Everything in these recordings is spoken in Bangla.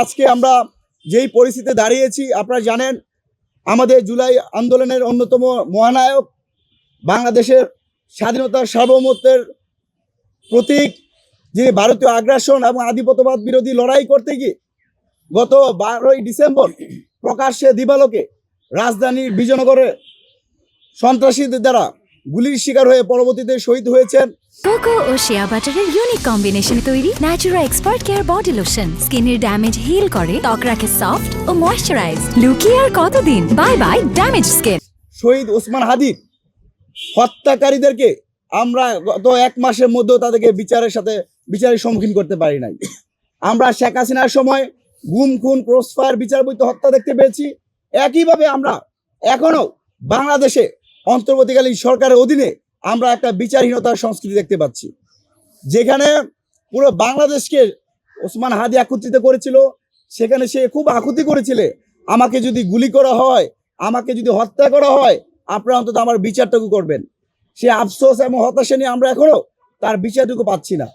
আজকে আমরা যেই পরিস্থিতিতে দাঁড়িয়েছি আপনারা জানেন, আমাদের জুলাই আন্দোলনের অন্যতম মহানায়ক, বাংলাদেশের স্বাধীনতার সার্বভৌমত্বের প্রতীক, যিনি ভারতীয় আগ্রাসন এবং আধিপত্যবাদ বিরোধী লড়াই করতে গিয়ে গত 12ই ডিসেম্বর প্রকাশ্যে দিবালোকে রাজধানীর বিজয়নগরে সন্ত্রাসীদের দ্বারা গুলির শিকার হয়ে পরবর্তীতে শহীদ হয়েছেন। কোকো ও শিয়া বাটারের ইউনিক কম্বিনেশনে তৈরি Natura expert care body lotion স্কিনের ড্যামেজ হিল করে, ত্বক রাখে সফট ও ময়েশ্চারাইজ। লুকিয়ে আর কতদিন, বাই বাই ড্যামেজ স্কিন। শহীদ ওসমান হাদির হত্যাকারীদেরকে আমরা গত 1 মাসের মধ্যেও তাদেরকে বিচারের সম্মুখীন করতে পারি নাই। আমরা শেখ হাসিনার সময় গুম, খুন, ক্রসফায়ার, বিচার বহির্ভূত হত্যা দেখতে পেয়েছি। একইভাবে আমরা এখনো বাংলাদেশে অন্তর্বর্তীকালীন সরকারের অধীনে আমরা একটা বিচারহীনতার সংস্কৃতি দেখতে পাচ্ছি, যেখানে পুরো বাংলাদেশকে ওসমান হাদি একত্রিত করেছিল। সেখানে সে খুব আকুতি করেছিল, আমাকে যদি গুলি করা হয়, আমাকে যদি হত্যা করা হয়, আপনারা অন্তত আমার বিচারটুকু করবেন। সে আফসোস এবং হতাশা নিয়ে আমরা এখনো তার বিচারটুকু পাচ্ছি না।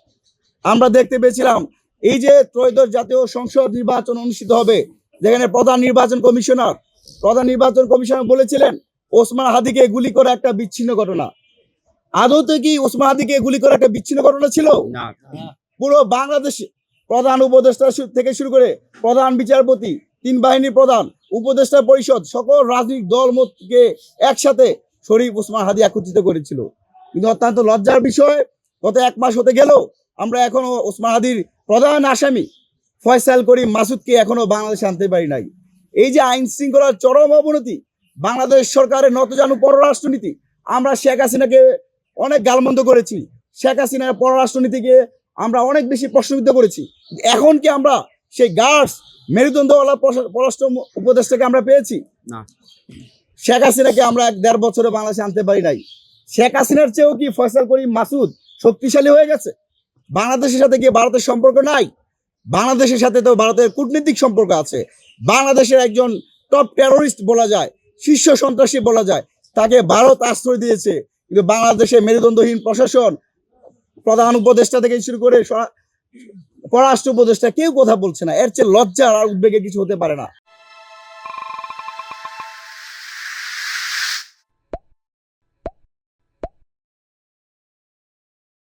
আমরা দেখতে পেয়েছিলাম এই যে ত্রয়োদশ জাতীয় সংসদ নির্বাচন অনুষ্ঠিত হবে, যেখানে প্রধান নির্বাচন কমিশনার বলেছিলেন ওসমান হাদিকে গুলি করা একটা বিচ্ছিন্ন ঘটনা। আদৌতে কি ওসমান হাদিকে গুলি করা একটা বিচ্ছিন্ন ঘটনা ছিল? পুরো বাংলাদেশে প্রধান উপদেষ্টা থেকে শুরু করে প্রধান বিচারপতি, 3 বাহিনীর প্রধান, উপদেষ্টা পরিষদ, সকল রাজনৈতিক দল মতকে একসাথে শরীফ ওসমান হাদি একত্রিত করেছিল। কিন্তু অত্যন্ত লজ্জার বিষয়, গত 1 মাস হতে গেল আমরা এখনো ওসমান হাদির প্রধান আসামি ফয়সাল করিম মাসুদকে এখনো বাংলাদেশে আনতে পারি নাই। এই যে আইন শৃঙ্খলার চরম অবনতি, বাংলাদেশ সরকারের নতজানু পররাষ্ট্রনীতি, আমরা শেখ হাসিনাকে অনেক গালমন্দ করেছি, শেখ হাসিনার পররাষ্ট্রনীতিকে আমরা অনেক বেশি প্রশ্নবিদ্ধ করেছি। এখন কি আমরা সেই গার্ডস মেরুদণ্ডওয়ালা পররাষ্ট্র উপদেষ্টাকে আমরা পেয়েছি না? শেখ হাসিনাকে আমরা 1.5 বছরে বাংলাদেশে আনতে পারি নাই। শেখ হাসিনার চেয়েও কি ফয়সাল করিম মাসুদ শক্তিশালী হয়ে গেছে? বাংলাদেশের সাথে কি ভারতের সম্পর্ক নাই? বাংলাদেশের সাথে তো ভারতের কূটনৈতিক সম্পর্ক আছে। বাংলাদেশের একজন টপ টেরোরিস্ট বলা যায়, শীর্ষ সন্ত্রাসী বলা যায়, তাকে ভারত আশ্রয় দিয়েছে। কিন্তু বাংলাদেশের মেরুদণ্ডহীন প্রশাসন, প্রধান উপদেষ্টা থেকে শুরু করে পররাষ্ট্র উপদেষ্টা, কেউ কথা বলছে না। এর চেয়ে লজ্জার আর উদ্বেগের কিছু হতে পারে না।